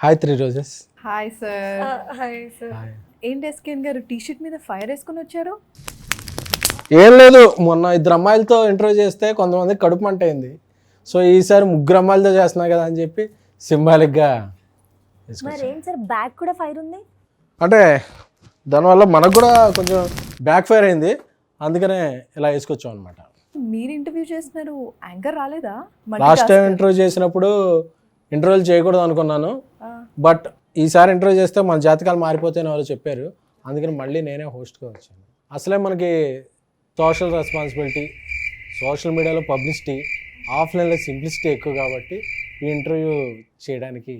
Hi 3 roses. Hi sir. Hi sir. ఏంటి ఎస్కేన్ గారు T-shirt మీద ఫైర్ వేసుకొని వచ్చారు? ఏం లేదు, మొన్న 2 అమ్మాయిలతో ఇంటర్వ్యూ చేస్తే కొంతమంది కడుపు మంట అయింది. సో ఈసారి 3 అమ్మాయిలతో చేస్తున్నా కదా అని చెప్పి సింబాలిక్గా మరి ఏం సార్ బ్యాక్ కూడా ఫైర్ ఉంది? అంటే దానివల్ల మనకు కూడా కొంచెం బ్యాక్ ఫైర్ అయింది, అందుకనే ఇలా వేసుకొచ్చాం అనమాట. మీరు ఇంటర్వ్యూ చేస్తున్నారు, యాంకర్ రాలేదా? లాస్ట్ టైం ఇంటర్వ్యూ చేసినప్పుడు ఇంటర్వ్యూలు చేయకూడదు అనుకున్నాను, బట్ ఈసారి ఇంటర్వ్యూ చేస్తే మన జాతకాలు మారిపోతాయని వాళ్ళు చెప్పారు, అందుకని మళ్ళీ నేనే హోస్ట్గా వచ్చాను. అసలే మనకి సోషల్ రెస్పాన్సిబిలిటీ, సోషల్ మీడియాలో పబ్లిసిటీ, ఆఫ్లైన్లో సింప్లిసిటీ ఎక్కువ కాబట్టి ఈ ఇంటర్వ్యూ చేయడానికి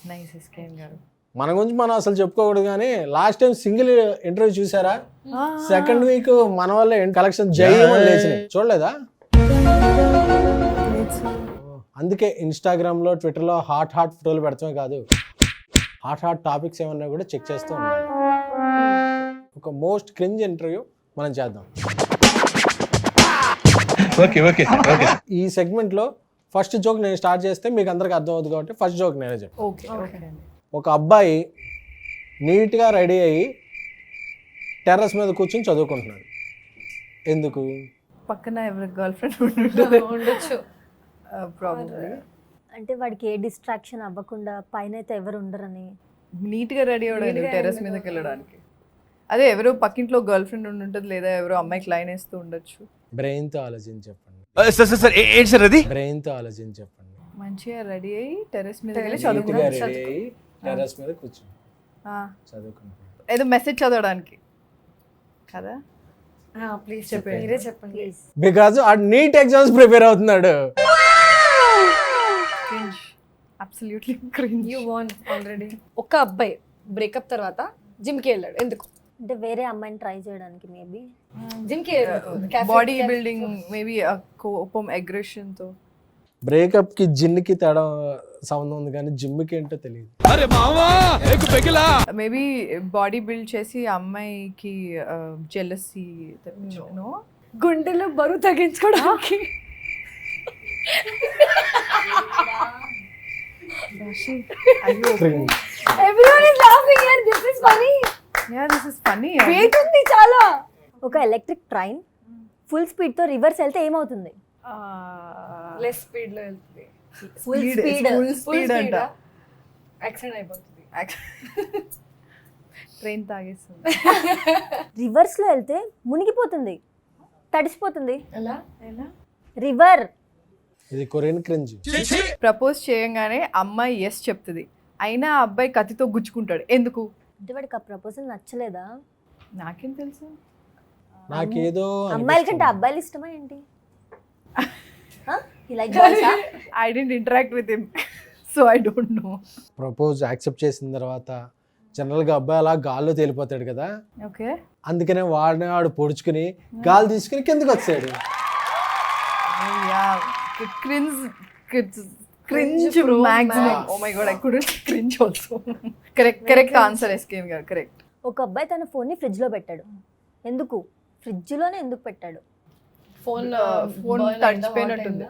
నైస్ ఎస్కేన్ గారు. మన గురించి మనం అసలు చెప్పుకోకూడదు, కానీ లాస్ట్ టైం సింగిల్ ఇంటర్వ్యూ చూసారా? సెకండ్ వీక్ మన వల్ల కలెక్షన్ జైమని లేచినాయి, చూడలేదా? అందుకే ఇన్స్టాగ్రామ్లో ట్విట్టర్లో హాట్ ఫోటోలు పెడతామే కాదు, హాట్ టాపిక్స్ ఏమన్నా కూడా చెక్ చేస్తూ ఉండాలి. ఒక మోస్ట్ క్రింజ్ ఇంటర్వ్యూ మనం చేద్దాం. ఈ సెగ్మెంట్లో ఫస్ట్ జోక్ నేను స్టార్ట్ చేస్తే మీకు అందరికి అర్థం అవుతుంది కాబట్టి ఫస్ట్ జోక్ నేనే చెప్తాను. ఓకే. ఒక అబ్బాయి నీట్గా రెడీ అయ్యి టెర్రస్ మీద కూర్చొని చదువుకుంటున్నాడు. ఎందుకు? పక్కన ఎవరి గర్ల్ ఫ్రెండ్ ఉండొచ్చు ప్రాబ్లమ్. అంటే వాడికి ఏ డిస్ట్రాక్షన్ అవ్వకుండా పైన అయితే ఎవరు ఉండరని నీట్గా రెడీ అవ్వడానికి టెర్రస్ మీదకి వెళ్ళడానికి. అదే ఎవరో పక్కింట్లో గర్ల్ ఫ్రెండ్ ఉంటుంది, లేదా ఎవరో అమ్మాయికి లైన్ వేస్తూ ఉండొచ్చు. బ్రెయిన్తో ఆలోచించి చెప్పండి. బ్రెయిన్తో ఆలోచించి చెప్పండి. మంచిగా రెడీ అయ్యి టెర్రస్ మీద టెర్రస్ మీద కూర్చొని చదువుకుంటాడు. ఏదో మెసేజ్ చదవడానికి కదా? ప్లీజ్ చెప్పండి, మీరే చెప్పండి. బికాజ్ ఆ నీట్ ఎగ్జామ్స్ ప్రిపేర్ అవుతున్నాడు. Absolutely cringe. You won already. ఒక అబ్బాయి బ్రేకప్ తర్వాత జిమ్కి వెళ్ళాడు. ఎందుకు? అంటే వేరే అమ్మాయిని ట్రై చేయడానికి. మేబీ జిమ్కి బాడీ బిల్డింగ్, మేబీ కోపం, అగ్రెషన్ తో. బ్రేకప్ కి జిన్కి తేడా సంబంధం ఉంది, కానీ జిమ్కి ఏంటో తెలియదు. మేబీ బాడీ బిల్డ్ చేసి అమ్మాయికి జెలసీ తెప్పించను, గుండెలో బరువు తగ్గించుకోవడానికి. Everyone is laughing and this is funny. Yeah, this is funny. Weight ఉంది చాలా. ఒక ఎలక్ట్రిక్ ట్రైన్ ఫుల్ స్పీడ్ తో రివర్స్ వెళ్తే ఏమవుతుంది? లెస్ స్పీడ్ లో వెళ్తుంది. ఫుల్ స్పీడ్ అంట. యాక్సిడెంట్ అయిపోతుంది. ట్రైన్ తాగేస్తుంది. రివర్స్ లో వెళ్తే మునిగిపోతుంది, తడిసిపోతుంది. ఎలా? రివర్. ఇది కొరియన్ క్రింజ్. ప్రపోజ్ చేయంగానే అమ్మాయి ఎస్ చెప్తుంది, అయినా ఆ అబ్బాయి కత్తితో గుచ్చుకుంటాడు. ఎందుకు? అంటే వాడికి ఆ ప్రపోజల్ నచ్చలేదా? నాకేం తెలుసు. నాకేదో అమ్మాయిల కంటే అబ్బాయిలు ఇష్టమా ఏంటి? I didn't interact with him, so I don't know. Propose accept చేసిన తర్వాత జనరల్గా అబ్బాయి అలా గాల్లో తేలిపోతాడు కదా, ఓకే. అందుకనే వాడు పొడుచుకుని గాలి తీసుకుని కిందకి వచ్చాడు. Cringe maximum. Oh my god, I couldn't cringe also. Correct answer, SKM garu. Correct. ఒక అబ్బాయి తన ఫోన్ ని ఫ్రిడ్జ్ లో పెట్టాడు. ఎందుకు? ఫ్రిడ్జ్ లోనే ఎందుకు పెట్టాడు? ఫోన్ తడిచిపోయినట్టుంది.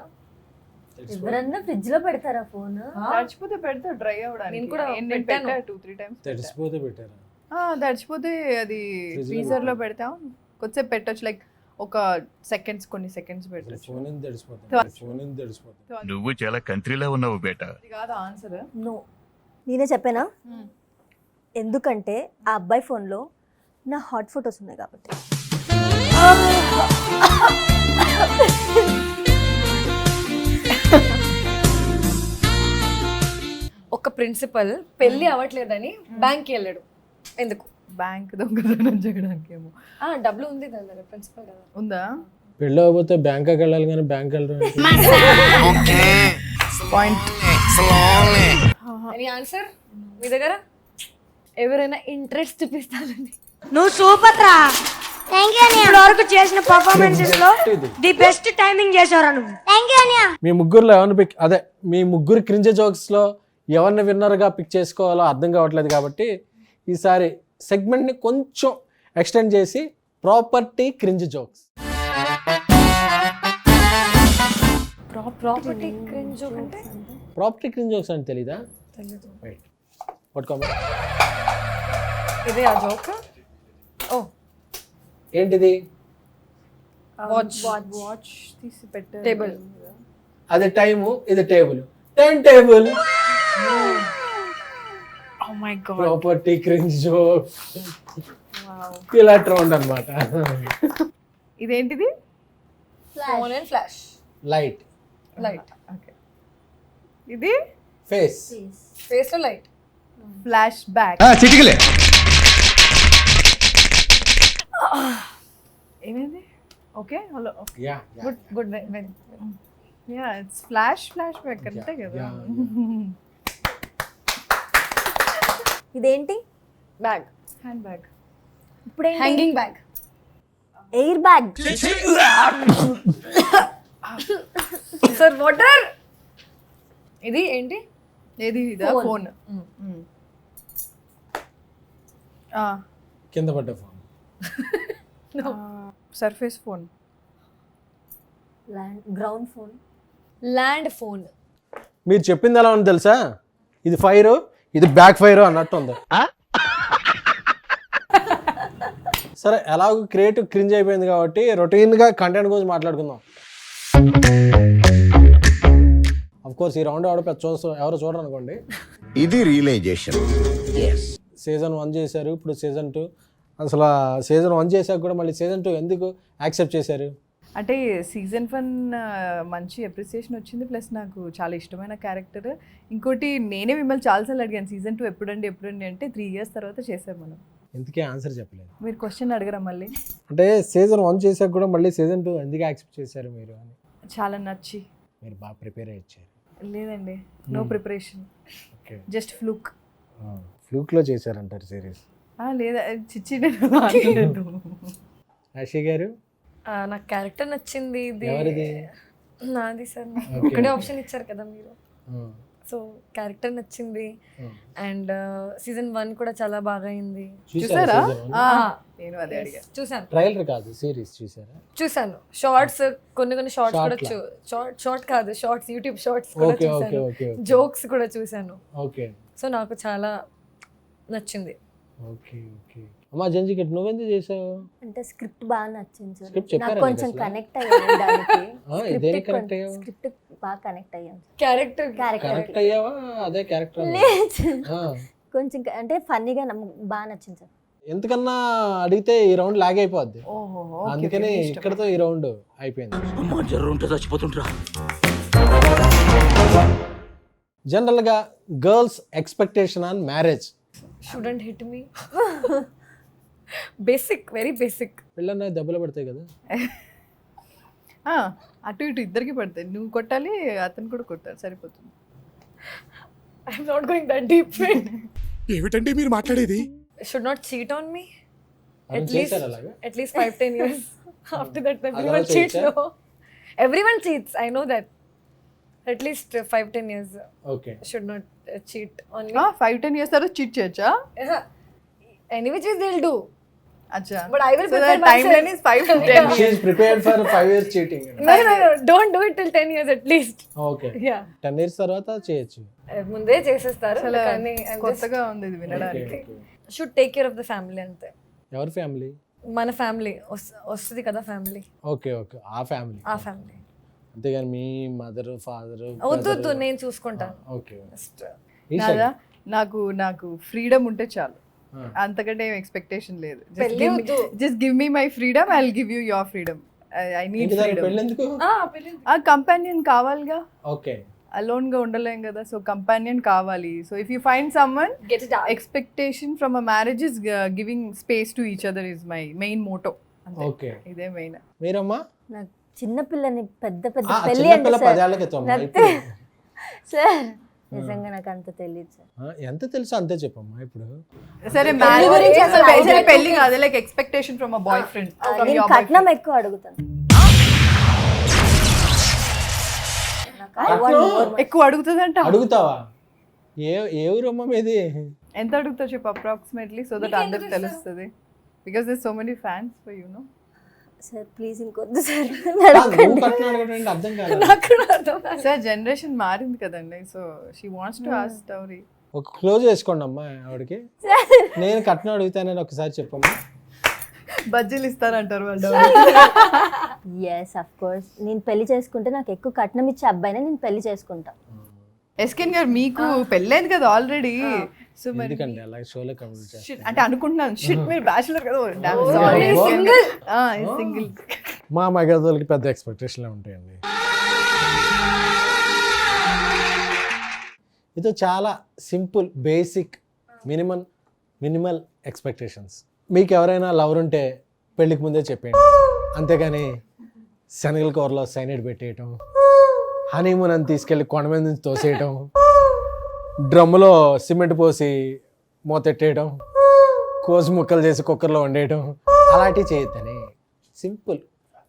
ఎవరన్నా ఫ్రిడ్జ్ లో పెడతారా ఫోన్? తడిచిపోతే పెడతా డ్రై అవడానికి. నేను కూడా పెట్టాను 2-3 times. తడిసిపోతే పెట్టారు. తడిచిపోతే అది ఫ్రీజర్ లో పెడతాం, కొద్దిసేపు పెట్టొచ్చు, లైక్ ఒక సెకండ్స్, కొన్ని సెకండ్స్ పెట్టొచ్చు. ఫోన్ ఎంత తడిసిపోతుంది. నువ్వు చాలా కంట్రీలో ఉన్నావు బేటా. ఇది కాదు ఆన్సర్. నో, నేనే చెప్పానా? ఎందుకంటే ఆ అబ్బాయి ఫోన్లో నా హాట్ ఫొటోస్ ఉన్నాయి కాబట్టి. ఒక ప్రిన్సిపల్ పెళ్లి అవ్వట్లేదని బ్యాంక్కి వెళ్ళాడు. ఎందుకు? బ్యాంక్ దొంగతనం చేయడానికి ఏమో. డబ్బులు ఉంది దాని దగ్గర, ప్రిన్సిపల్ కదా. ఉందా? పెళ్ళి అవ్వకపోతే బ్యాంకాకి వెళ్ళాలి, కానీ బ్యాంక్ వెళ్ళడం. పాయింట్. ఎనీ ఆన్సర్ మీ దగ్గర? ఎవరైనా ఇంట్రెస్ట్ చూపిస్తారని. నువ్వు సూపర్ రా. ఇప్పుడు వరకు చేసిన పర్ఫార్మెన్సెస్ లో ది బెస్ట్ టైమింగ్ చేశారా నువ్వు. మీ ముగ్గురులో ఎవరిని మీ ముగ్గురు క్రింజ్ జోక్స్ లో ఎవరిని విన్నర్గా పిక్ చేసుకోవాలో అర్థం కావట్లేదు, కాబట్టి ఈసారి సెగ్మెంట్ని కొంచెం ఎక్స్టెండ్ చేసి property cringe jokes. Property cringe joke అంటే ప్రాపర్టీ క్రింజ్ జోక్స్ అని తెలీదా? తెలీదు. రైట్ పట్టుకోమా. ఇదే ఆ జోక్. ఓ ఏంటిది? వాచ్ తీసి పెట్టారు. టేబుల్. అది టైము, ఇది table. Time table. Oh my god. Property cringe joke. ఇలా రౌండ్ అన్నమాట. ఇదేంటిది? Phone and flash. Light. Light. Okay. ఇది ఫేస్. ఫేస్ లో లైట్. Flash back. చిటికలే. ఏమైంది? Okay hello. Ya good very. Ya it's flash back అంతే కదా. ఇదేంటి? బ్యాగ్. Hand bag. ఇప్పుడేంటి? Hanging bag. Air bag. Sir water. ఇది ఏంటి? ఏది ఇదా? ఫోన్. కింద పడ్డ phone. Surface phone. Ground phone. Land phone. మీరు చెప్పింది ఎలా ఉంది తెలుసా? ఇది ఫైర్, ఇది బ్యాక్ ఫైర్ అన్నట్టు ఉంది. సరే ఎలాగో క్రియేటివ్ క్రింజ్ అయిపోయింది కాబట్టి రొటీన్గా కంటెంట్ గురించి మాట్లాడుకుందాం. అఫ్ కోర్స్ ఈ రౌండ్ ఎవడో పెద్ద ఎవరు చూడరు అనుకోండి. ఇది రియలైజేషన్. సీజన్ 1 చేశారు, ఇప్పుడు సీజన్ 2. అసలు సీజన్ 1 చేశాక కూడా మళ్ళీ సీజన్ 2 ఎందుకు యాక్సెప్ట్ చేశారు? అంటే సీజన్ 1 మంచి అప్రిసియేషన్ వచ్చింది, ప్లస్ నాకు చాలా ఇష్టమైన క్యారెక్టర్. ఇంకోటి నేనే మిమ్మల్ని చాలాసార్లు అడిగాను సీజన్ 2 ఎప్పుడండి అంటే 3 years తర్వాత చేసాం మనం. ఎందుకే ఆన్సర్ చెప్పలేదు? మీరు క్వశ్చన్ అడగరా మళ్ళీ? అంటే సీజన్ 1 చేశాక కూడా మళ్ళీ సీజన్ 2 ఎందుకు యాక్సెప్ట్ చేశారు మీరు అని. చాలా నచ్చి. మీరు బాగా ప్రిపేర్ అయ్యారు. లేదండి, no preparation, okay. Just fluke. ఫ్లూక్లో చేశారంటారు సిరీస్. లేదా చిచ్చి. ఆషి గారు నాకు క్యారెక్టర్ నచ్చింది. ఇది ఎవరిది? నాది సార్. ఒకటే ఆప్షన్ ఇచ్చారు కదా మీరు. సో క్యారెక్టర్ నచ్చింది. అండ్ సీజన్ 1 కూడా చాలా బాగా అయింది. చూసారా? నేను అదే అడిగా. చూసాను. ట్రైలర్ కాదు, సిరీస్ చూసారా? చూసాను. షార్ట్స్ కొన్ని షార్ట్స్ కూడా షార్ట్ కాదు, షార్ట్స్, యూట్యూబ్ షార్ట్స్ కూడా చూసాను. జోక్స్ కూడా చూసాను. ఓకే. సో నాకు చాలా నచ్చింది. ఓకే. అమ్మా జంజికెట్ నువ్వెందుకు చేసావు? అంటే స్క్రిప్ట్ బాగా నచ్చింది సార్. స్క్రిప్ట్ చెప్పారా? నాకు కొంచెం కనెక్ట్ అయ్యాను దానికి. ఇదేం కనెక్ట్ అయ్యావు? స్క్రిప్ట్ బాగా కనెక్ట్ అయ్యాను. క్యారెక్టర్ కనెక్ట్ అయ్యావా? అదే క్యారెక్టర్. కొంచెం అంటే ఫన్నీగా బాగా నచ్చింది సార్. ఎంతకన్నా అడిగితే ఈ రౌండ్ లాగ్ అయిపోద్ది. ఓహో, అందుకని ఇక్కడతో ఈ రౌండ్ అయిపోయింది. జనరల్గా girls expectation on marriage. Shouldn't hit me. Basic, very basic. పెళ్ళన్నా దెబ్బలు పడతాయి కదా. అటు ఇటు ఇద్దరికి పడతాయి. నువ్వు కొట్టాలి, అతను కూడా కొట్టాలి, సరిపోతుంది. I'm not going that deep. ఏమిటండి మీరు మాట్లాడేది? Should not cheat on me. చేశారు అలాగా? At least 5-10 years. After that, everyone cheats. No, everyone cheats. I know that. At least 5-10 years. Okay. Should not cheat on me. 5-10 years తర్వాత cheat చేయొచ్చా? Anyway, they'll do. అచ్చా. But I will So prepare the timeline is 5 to 10 She years. is prepared for 5 years cheating. No. Don't do it till 10 years at least. Okay. Yeah. 10 years తర్వాత చేయొచ్చు. ముందే చేసేస్తారు. చాలా కానీ కొత్తగా ఉంది ఇది వినడానికి. Should take care of the family అంతే. ఎవరి ఫ్యామిలీ? మన ఫ్యామిలీ వస్తుంది కదా, ఫ్యామిలీ. ఓకే. ఆ ఫ్యామిలీ. ఆ ఫ్యామిలీ. అంతేగాని మీ మదర్ ఫాదర్ వద్దు, నేను చూసుకుంటాను. ఓకే. నాదా? నాకు ఫ్రీడమ్ ఉంటే చాలు, అంతకంటే ఏం ఎక్స్పెక్టేషన్ లేదు. Just give me my freedom, I will give you your freedom. I need freedom. పెళ్ళెందుకు? కంపానియన్ కావాలిగా, ఓకే. అలోన్ గా ఉండలేం కదా. సో కంపానియన్ కావాలి. So if you find someone, expectation from a marriage is giving space to each other is my main motto. Okay. ఇదే main. మీరమ్మా? నాకు చిన్న పిల్లని పెద్ద పెద్ద ఆ, పెళ్లి చిన్న అంటే పిల్ల సార్ 10 ఏళ్ల క్రితం. సార్ నిజంగా నాకు అంత తెలియదు సార్. ఎంత తెలుసో అంతే చెప్పమ్మా ఇప్పుడు. సరే పెళ్లి కాదు, like expectation from a boy friend. నేను కట్నం ఎక్కువ అడుగుతాను. ఎక్కువ అడుగుతుందంట. అడుగుతావా? ఏ ఊరమ్మా మీది? ఎంత అడుగుతావు చెప్పు అప్రాక్సిమేట్లీ, సో దట్ అందరికి తెలుస్తుంది. Because there so many fans for you know. Sir please ఇంకొద్దు సార్ నువ్వు కట్నం అడగడం ఏంటి అర్థం కాదు. నాకు కూడా అర్థం కాదు. సార్ జనరేషన్ మారింది కదండి, so she wants to ask dowry. ఒక క్లోజ్ చేసుకోండి అమ్మా ఆవిడకి. నేను కట్నం అడుగుతానని ఒకసారి చెప్పమ్మా. బజ్జీలు ఇస్తారంటారు వాళ్ళు. ఎస్ అఫ్ కోర్స్, నేను పెళ్లి చేసుకుంటే నాకు ఎక్కువ కట్నం ఇచ్చే అబ్బాయినే నేను పెళ్లి చేసుకుంటా. ఎస్కెన్ గారు మీకు పెళ్ళైంది కదా ఆల్రెడీ, సో మరి ఎందుకండి అలా షోలో కంప్లీట్ చేస్తాను. shit అంటే అనుకుంటున్నాను షిట్ మీరు బ్యాచులర్ కదా, సారీ సింగిల్. మా మగదోళ్ళకి పెద్ద ఎక్స్పెక్టేషన్లే ఉంటాయండి. ఇది చాలా సింపుల్ బేసిక్ మినిమల్ ఎక్స్పెక్టేషన్స్. మీకు ఎవరైనా లవర్ ఉంటే పెళ్ళికి ముందే చెప్పేయండి, అంతేగాని శనగల కూరలో సైనైడ్ పెట్టేయటం, హనీమూన్ అని తీసుకెళ్ళి కొండ మీద నుంచి తోసేయటం, డ్రమ్ములో సిమెంట్ పోసి మూతెట్టేయడం, కోసి ముక్కలు చేసి కుక్కర్లో వండేయటం, అలాంటివి చేయొద్దని. సింపుల్.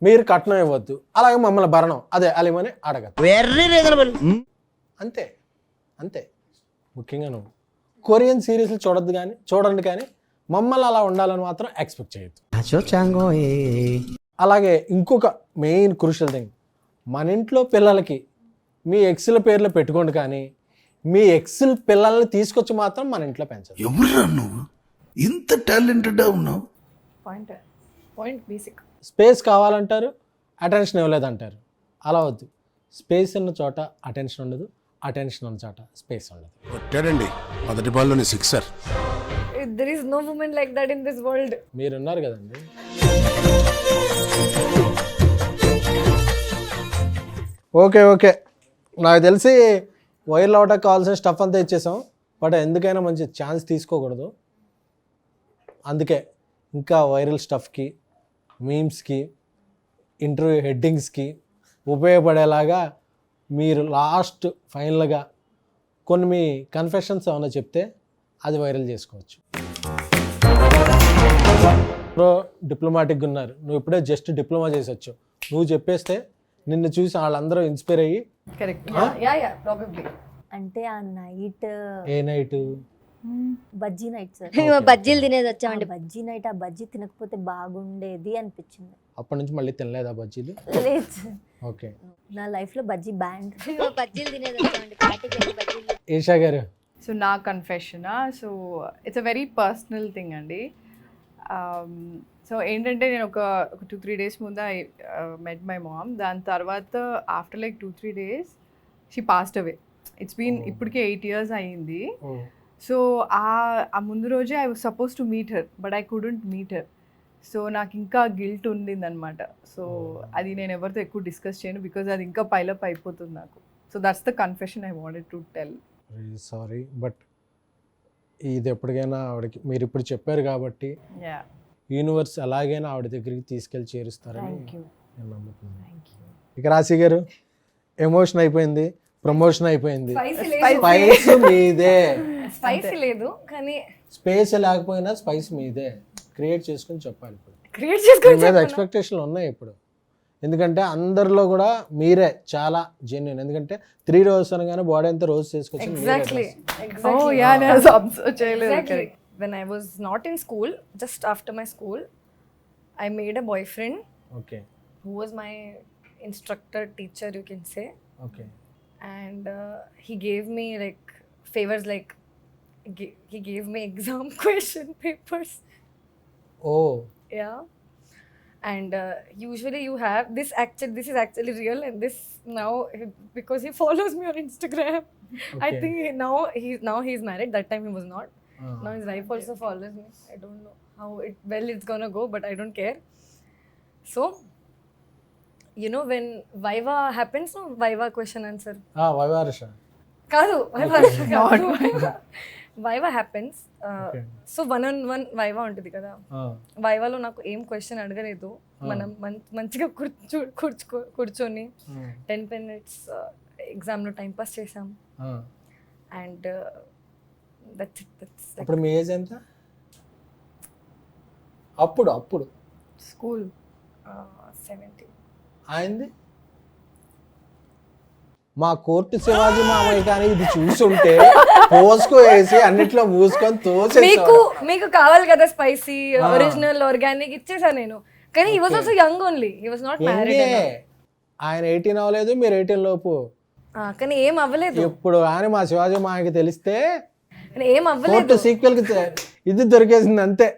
మీరు కట్నం ఇవ్వద్దు, అలాగే మమ్మల్ని భరణం అదే అలిమని అడగదు. అంతే అంతే. ముఖ్యంగా నువ్వు కొరియన్ సిరీస్లు చూడండి కానీ మమ్మల్ని అలా ఉండాలని మాత్రం ఎక్స్పెక్ట్ చేయొద్దు. అలాగే ఇంకొక మెయిన్ క్రూషియల్ థింగ్, మన ఇంట్లో పిల్లలకి మీ ఎక్స్ల పేర్లు పెట్టుకోండి, కానీ మీ ఎక్స్ల పిల్లల్ని తీసుకొచ్చి మాత్రం మన ఇంట్లో పెంచదు. ఎవరురా నువ్వు ఇంత టాలెంటెడ్ ఉన్నావు? Point basic. స్పేస్ కావాలంటారు, అటెన్షన్ ఇవ్వలేదంటారు. అలా వద్దు. స్పేస్ ఉన్న చోట అటెన్షన్ ఉండదు, అటెన్షన్ ఉన్న చోట స్పేస్ ఉండదు. కొట్టాడండి మొదటి బాల్లోని sixer. There is no woman like that in this world. మీరున్నారు కదండి. ఓకే నాకు తెలిసి వైరల్ అవడానికి కావాల్సిన స్టఫ్ అంతా ఇచ్చేసాం, బట్ ఎందుకైనా మంచి ఛాన్స్ తీసుకోకూడదు. అందుకే ఇంకా వైరల్ స్టఫ్కి, మీమ్స్కి, ఇంటర్వ్యూ హెడ్డింగ్స్కి ఉపయోగపడేలాగా మీరు లాస్ట్ ఫైనల్గా కొన్ని మీ కన్ఫెషన్స్ ఏమైనా చెప్తే అది వైరల్ చేసుకోవచ్చు. డిప్లొమాటిక్గా ఉన్నారు, నువ్వు ఇప్పుడే జస్ట్ డిప్లొమా చేసొచ్చు, నువ్వు చెప్పేస్తే నిన్ను చూసి వాళ్ళందరూ ఇన్స్పైర్ అయ్యి కరెక్ట్. Yeah, probably. అంటే ఆ నైట్ ఏ నైట్ బజ్జీ నైట్ సార్, బజ్జీలు తినేది వచ్చామండి. బజ్జీ నైట్ ఆ బజ్జీ తినకపోతే బాగుండేది అనిపించింది. అప్పటి నుంచి మళ్ళీ తినలేదా బజ్జీలు? లేదు సార్, ఓకే. నా లైఫ్లో బజ్జీ బ్యాండ్. బజ్జీలు తినేది వచ్చామండి, పార్టీకి వెళ్ళి బజ్జీలు. ఈషా గారు. సో నా కన్ఫెషనా, so it's a very personal thing అండి. సో ఏంటంటే నేను ఒక 2-3 days ముందు ఐ మెట్ మై మామ్. దాని తర్వాత after like 2-3 days she passed away. It's been ఇప్పటికే 8 years అయ్యింది. సో ఆ ముందు రోజే I was suppose to meet her, but I couldn't meet her. So నాకు ఇంకా గిల్ట్ ఉండిందనమాట. సో అది నేను ఎవరితో ఎక్కువ డిస్కస్ చేయను, బికాజ్ అది ఇంకా పైలప్ అయిపోతుంది నాకు. So that's the confession I wanted to tell. Sorry, but ఇది ఎప్పటికైనా ఆవిడకి మీరు ఇప్పుడు చెప్పారు కాబట్టి యూనివర్స్ అలాగైనా ఆవిడ దగ్గరికి తీసుకెళ్ళి చేరుస్తారని నేను నమ్ముతున్నాను. ఇక రాశి గారు, ఎమోషన్ అయిపోయింది, ప్రమోషన్ అయిపోయింది, స్పైస్ మీదే. స్పైసీ లేదు కానీ స్పేస్ లేకపోయినా స్పైస్ మీదే. క్రియేట్ చేసుకుని చెప్పాలి. ఇప్పుడు క్రియేట్ చేసుకొని మీద ఎక్స్పెక్టేషన్లు ఉన్నాయి ఇప్పుడు, ఎందుకంటే అందరిలో కూడా మీరే చాలా జెన్యున్. ఎందుకంటే 3 రోజు అనగానే బాడీ అంతా రోజు చేసుకొచ్చి Exactly. Oh yeah, నేను అబ్జర్వ్ చేయలేదు. Exactly. When I was not in school, just after my school, I made a boyfriend okay who was my instructor, teacher, you can say. Okay. And he gave me like favors, like he gave me exam question papers. Oh Yeah. And usually you have this is actually real, and this now because he follows me on Instagram. I Okay. think now he's married. That time he was not. Now his wife also follows me. I don't know how it's gonna go, but I don't care. So you know when Viva happens, no Viva question answer. వైవారుష. Kadu, Viva happens. Okay. So one-on-one Viva ఉంటుంది కదా. వైవాలో నాకు ఏం question అడగలేదు. మనం మంచిగా కూర్చొని 10 minutes ఎగ్జామ్లో time pass చేసాం. అండ్ అప్పుడు మీ ఏజ్ ఎంత? అప్పుడు స్కూల్ 17. అయింది. మా కోర్టు శివాజీ మామయ్య కానీ ఇది చూసుంటే పోసుకో వేసి అన్నిట్లో మూసుకొని తోసేసి. మీకు కావాలి కదా స్పైసీ, ఒరిజినల్, ఆర్గానిక్ ఇచ్చేసా నేను. కానీ he was also young only. He was not married. ఎంగే ఆయన 18 అవ్వలేదు, మీరు 18 లోపు. కానీ ఏం అవ్వలేదు. ఇప్పుడు ఆయన మా శివాజీ మాకి తెలిస్తే కానీ ఏం అవ్వలేదు. కోర్టు సీక్వెల్ కి ఇది దొరికేసింది అంతే.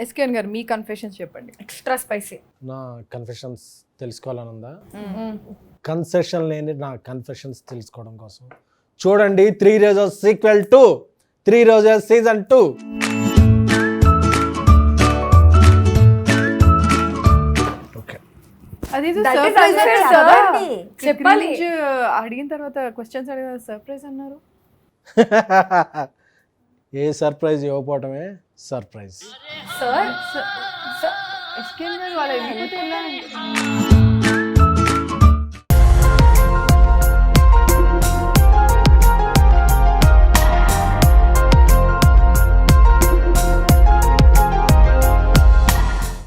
ఎస్కేఎన్ గారు మీ కన్ఫెషన్స్ చెప్పండి. Extra spicy. నా కన్ఫెషన్స్ తెలుసుకోవాలనుందా? కన్సెషన్ లేని నా కన్ఫెషన్స్ తెలుసుకోవడం కోసం చూడండి 3 roses sequel 2, 3 roses season 2. Okay, అదేదో That is సర్ప్రైజ్ unfair, కదా. చదవండి. చెప్పాలి. అడిగిన తర్వాత క్వశ్చన్స్ అడిగిన సర్ప్రైజ్ అన్నారు. ఏ సర్ప్రైజ్ ఇవ్వకపోవటమే సర్ప్రైజ్. సార్ ఎస్కేఎన్ గారు వాళ్ళు వెళ్ళిపోతే ఎలా?